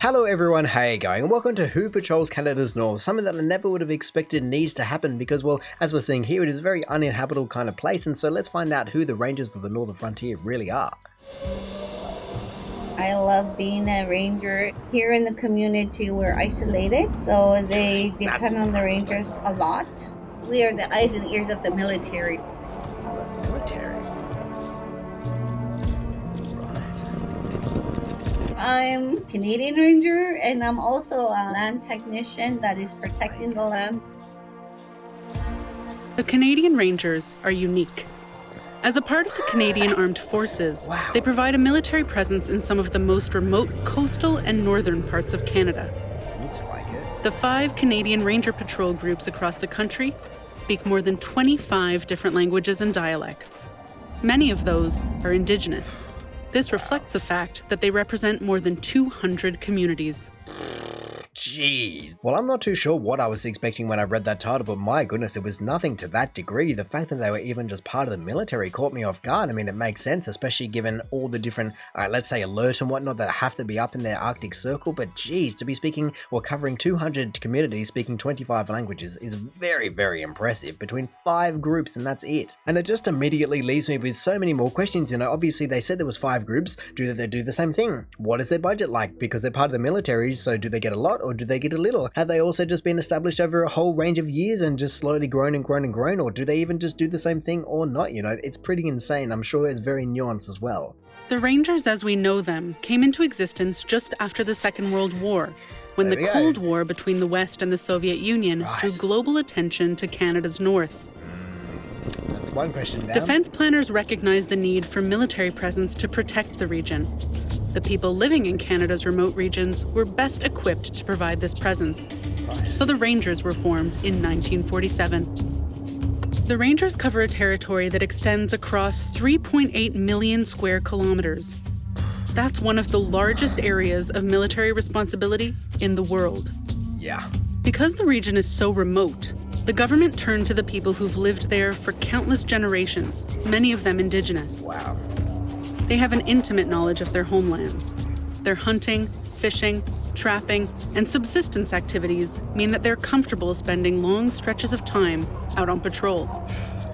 Hello everyone, how you going? And welcome to Who Patrols Canada's North, something that I never would have expected needs to happen because, well, as we're seeing here, it is a very uninhabitable kind of place, and so let's find out who the Rangers of the Northern Frontier really are. I love being a ranger. Here in the community, we're isolated, so they depend on the rangers a lot. We are the eyes and ears of the military. Military? I'm Canadian Ranger, and I'm also a land technician that is protecting the land. The Canadian Rangers are unique. As a part of the Canadian Armed Forces, they provide a military presence in some of the most remote coastal and northern parts of Canada. Looks like it. The 5 Canadian Ranger Patrol groups across the country speak more than 25 different languages and dialects. Many of those are Indigenous. This reflects the fact that they represent more than 200 communities. Jeez. Well, I'm not too sure what I was expecting when I read that title, but my goodness, it was nothing to that degree. The fact that they were even just part of the military caught me off guard. I mean, it makes sense, especially given all the different, let's say, alerts and whatnot that have to be up in their Arctic Circle. But geez, to be speaking or covering 200 communities speaking 25 languages is very, very impressive. Between 5 groups, and that's it. And it just immediately leaves me with so many more questions. You know, obviously they said there was 5 groups. Do they do the same thing? What is their budget like? Because they're part of the military, so do they get a lot or do they get a little? Have they also just been established over a whole range of years and just slowly grown and grown and grown, or do they even just do the same thing or not? You know, it's pretty insane. I'm sure it's very nuanced as well. The Rangers as we know them came into existence just after the Second World War, when the Cold War between the West and the Soviet Union drew global attention to Canada's north. That's one question down. Defense planners recognized the need for military presence to protect the region. The people living in Canada's remote regions were best equipped to provide this presence. So the Rangers were formed in 1947. The Rangers cover a territory that extends across 3.8 million square kilometers. That's one of the largest areas of military responsibility in the world. Yeah. Because the region is so remote, the government turned to the people who've lived there for countless generations, many of them Indigenous. Wow. They have an intimate knowledge of their homelands. Their hunting, fishing, trapping, and subsistence activities mean that they're comfortable spending long stretches of time out on patrol.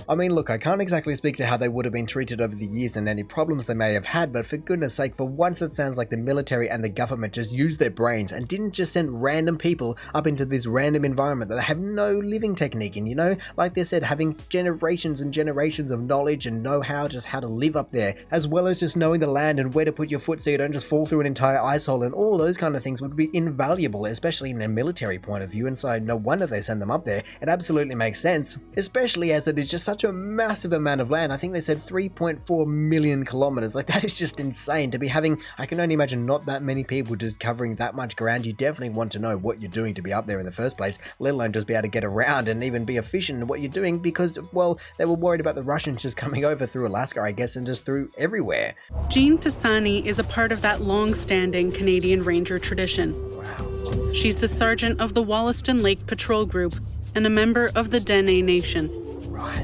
I mean, look, I can't exactly speak to how they would have been treated over the years and any problems they may have had, but for goodness sake, for once it sounds like the military and the government just used their brains and didn't just send random people up into this random environment that they have no living technique in, you know? Like they said, having generations and generations of knowledge and know-how just how to live up there, as well as just knowing the land and where to put your foot so you don't just fall through an entire ice hole, and all those kind of things would be invaluable, especially in a military point of view, and so no wonder they send them up there. It absolutely makes sense, especially as it is just such a massive amount of land. I think they said 3.4 million kilometers. Like, that is just insane to be having. I can only imagine not that many people just covering that much ground. You definitely want to know what you're doing to be up there in the first place, let alone just be able to get around and even be efficient in what you're doing, because, well, they were worried about the Russians just coming over through Alaska, I guess, and just through everywhere. Jean Tassani is a part of that long-standing Canadian Ranger tradition. Wow. She's the sergeant of the Wollaston Lake Patrol Group and a member of the Dene Nation.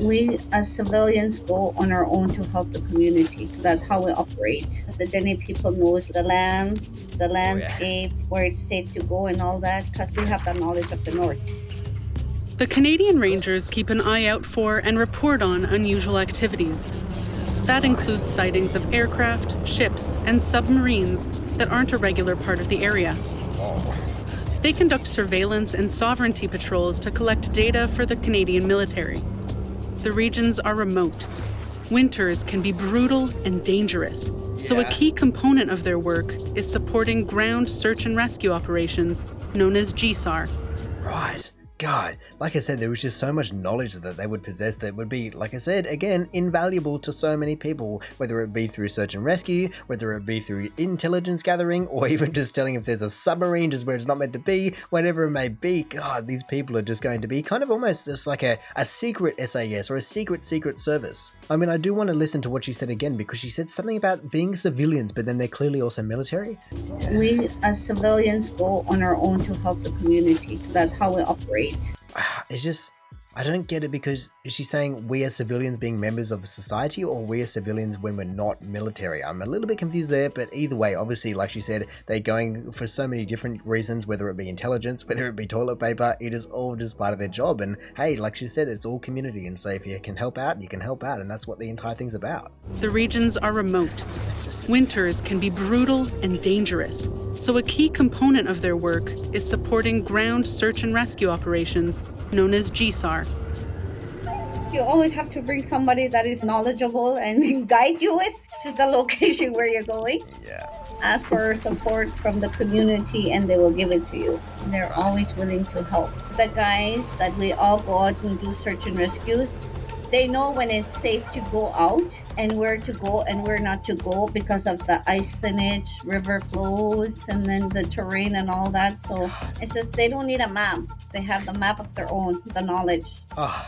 We as civilians go on our own to help the community. That's how we operate. The Dene people knows the land, the landscape, where it's safe to go and all that, because we have the knowledge of the north. The Canadian Rangers keep an eye out for and report on unusual activities. That includes sightings of aircraft, ships, and submarines that aren't a regular part of the area. They conduct surveillance and sovereignty patrols to collect data for the Canadian military. The regions are remote. Winters can be brutal and dangerous, so a key component of their work is supporting ground search and rescue operations, known as GSAR. Right. God, like I said, there was just so much knowledge that they would possess that would be, like I said, again, invaluable to so many people, whether it be through search and rescue, whether it be through intelligence gathering, or even just telling if there's a submarine just where it's not meant to be, whatever it may be. God, these people are just going to be kind of almost just like a secret SAS or a secret service. I mean, I do want to listen to what she said again, because she said something about being civilians, but then they're clearly also military. We as civilians go on our own to help the community. That's how we operate. It's just, I don't get it, because is she saying we as civilians being members of society, or we as civilians when we're not military? I'm a little bit confused there, but either way, obviously, like she said, they're going for so many different reasons, whether it be intelligence, whether it be toilet paper, it is all just part of their job. And hey, like she said, it's all community, and so if you can help out, you can help out, and that's what the entire thing's about. The regions are remote. Winters can be brutal and dangerous, so a key component of their work is supporting ground search and rescue operations, known as GSAR. You always have to bring somebody that is knowledgeable and guide you with to the location where you're going. Yeah. Ask for support from the community and they will give it to you. They're always willing to help. The guys that we all go out and do search and rescues, they know when it's safe to go out and where to go and where not to go because of the ice thinnage, river flows, and then the terrain and all that. So it's just they don't need a map. They have the map of their own, the knowledge. Oh,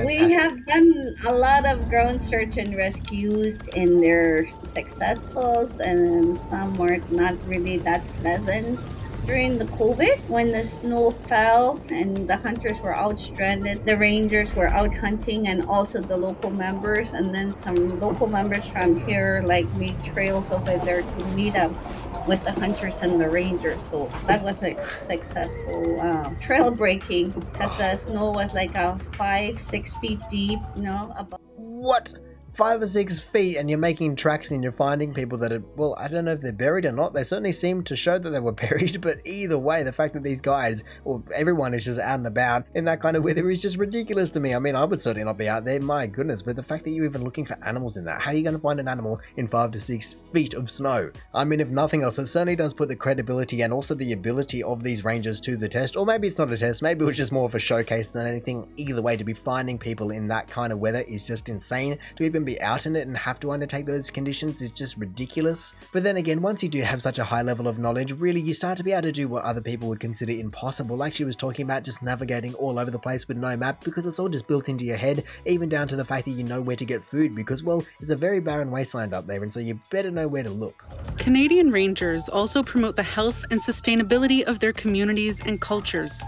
We have done a lot of ground search and rescues, and they're successful, and some were not really that pleasant. During the COVID, when the snow fell and the hunters were out stranded, the rangers were out hunting, and also the local members, and then some local members from here like made trails over there to meet up with the hunters and the rangers. So that was a successful trail breaking, because the snow was like 5-6 feet deep, about. What? 5 or 6 feet, and you're making tracks and you're finding people that are, well, I don't know if they're buried or not. They certainly seem to show that they were buried, but either way, the fact that these guys, or everyone is just out and about in that kind of weather is just ridiculous to me. I mean, I would certainly not be out there, my goodness, but the fact that you're even looking for animals in that, how are you going to find an animal in 5 to 6 feet of snow? I mean, if nothing else, it certainly does put the credibility and also the ability of these rangers to the test, or maybe it's not a test, maybe it was just more of a showcase than anything. Either way, to be finding people in that kind of weather is just insane. To even be out in it and have to undertake those conditions is just ridiculous. But then again, once you do have such a high level of knowledge, really you start to be able to do what other people would consider impossible, like she was talking about, just navigating all over the place with no map, because it's all just built into your head, even down to the fact that you know where to get food, because, well, it's a very barren wasteland up there, and so you better know where to look. Canadian Rangers also promote the health and sustainability of their communities and cultures.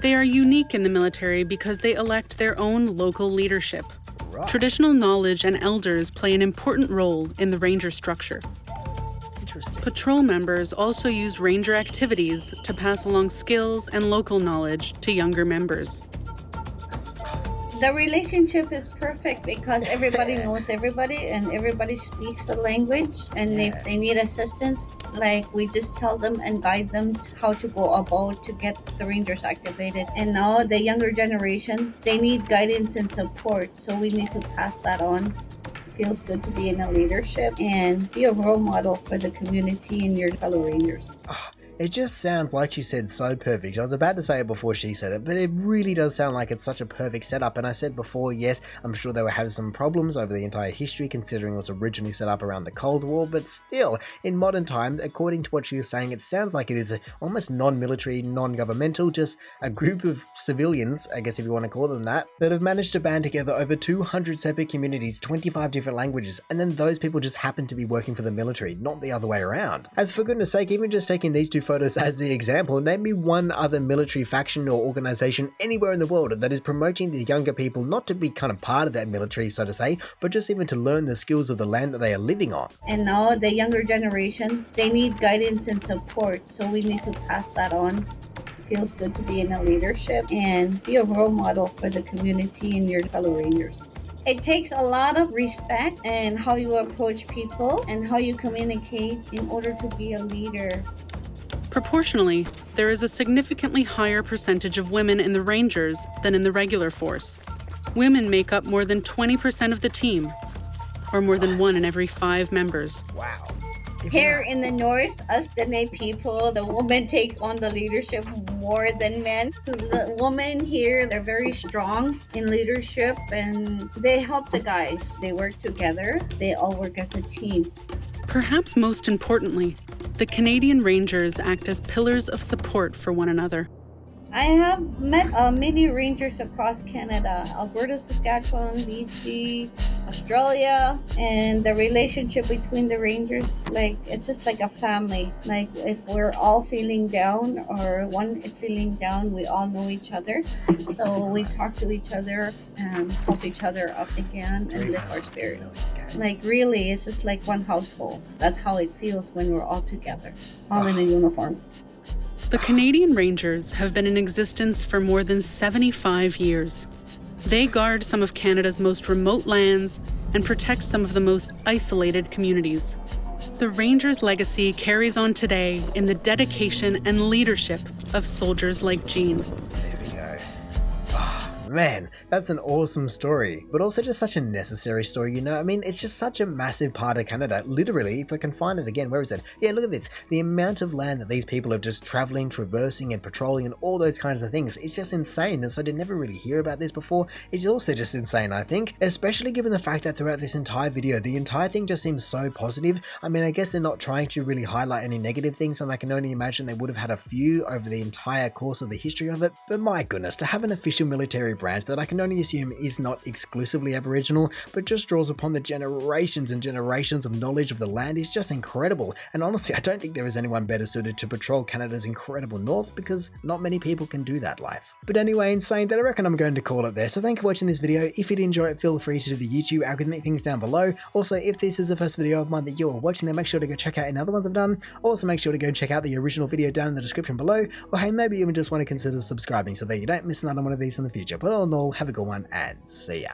They are unique in the military because they elect their own local leadership. Right. Traditional knowledge and elders play an important role in the ranger structure. Interesting. Patrol members also use ranger activities to pass along skills and local knowledge to younger members. The relationship is perfect because everybody knows everybody and everybody speaks the language, and if they need assistance, like, we just tell them and guide them how to go about to get the rangers activated. And now the younger generation, they need guidance and support, so we need to pass that on. It feels good to be in a leadership and be a role model for the community and your fellow rangers. It just sounds, like she said, so perfect. I was about to say it before she said it, but it really does sound like it's such a perfect setup. And I said before, yes, I'm sure they were having some problems over the entire history, considering it was originally set up around the Cold War, but still, in modern times, according to what she was saying, it sounds like it is a almost non-military, non-governmental, just a group of civilians, I guess if you want to call them that have managed to band together over 200 separate communities, 25 different languages, and then those people just happen to be working for the military, not the other way around. As for goodness sake, even just taking these two photos as the example, name me one other military faction or organization anywhere in the world that is promoting the younger people not to be kind of part of that military, so to say, but just even to learn the skills of the land that they are living on. And now the younger generation, they need guidance and support, so we need to pass that on. It feels good to be in a leadership and be a role model for the community and your fellow rangers. It takes a lot of respect and how you approach people and how you communicate in order to be a leader. Proportionally, there is a significantly higher percentage of women in the Rangers than in the regular force. Women make up more than 20% of the team, or more than 1 in every 5 members. Wow. Here in the north, us Dene people, the women take on the leadership more than men. The women here, they're very strong in leadership and they help the guys. They work together. They all work as a team. Perhaps most importantly, the Canadian Rangers act as pillars of support for one another. I have met many rangers across Canada, Alberta, Saskatchewan, BC, Australia, and the relationship between the rangers, like it's just like a family. Like if we're all feeling down or one is feeling down, we all know each other. So we talk to each other and help each other up again and lift our spirits. Like really, it's just like one household. That's how it feels when we're all together, all in a uniform. The Canadian Rangers have been in existence for more than 75 years. They guard some of Canada's most remote lands and protect some of the most isolated communities. The Rangers' legacy carries on today in the dedication and leadership of soldiers like Jean. There we go. Man, that's an awesome story, but also just such a necessary story, you know? I mean, it's just such a massive part of Canada. Literally, if I can find it again, where is it? Yeah, look at this. The amount of land that these people are just traveling, traversing, and patrolling, and all those kinds of things, it's just insane. And so to never really hear about this before, it's also just insane, I think, especially given the fact that throughout this entire video, the entire thing just seems so positive. I mean, I guess they're not trying to really highlight any negative things, and I can only imagine they would have had a few over the entire course of the history of it, but my goodness, to have an official military branch that I can only assume is not exclusively Aboriginal, but just draws upon the generations and generations of knowledge of the land is just incredible. And honestly, I don't think there is anyone better suited to patrol Canada's incredible north, because not many people can do that life. But anyway, in saying that, I reckon I'm going to call it there. So thank you for watching this video. If you did enjoy it, feel free to do the YouTube algorithmic things down below. Also, if this is the first video of mine that you are watching, then make sure to go check out any other ones I've done. Also, make sure to go check out the original video down in the description below. Or hey, maybe even just want to consider subscribing so that you don't miss out on one of these in the future. But all in all, have a good one and see ya.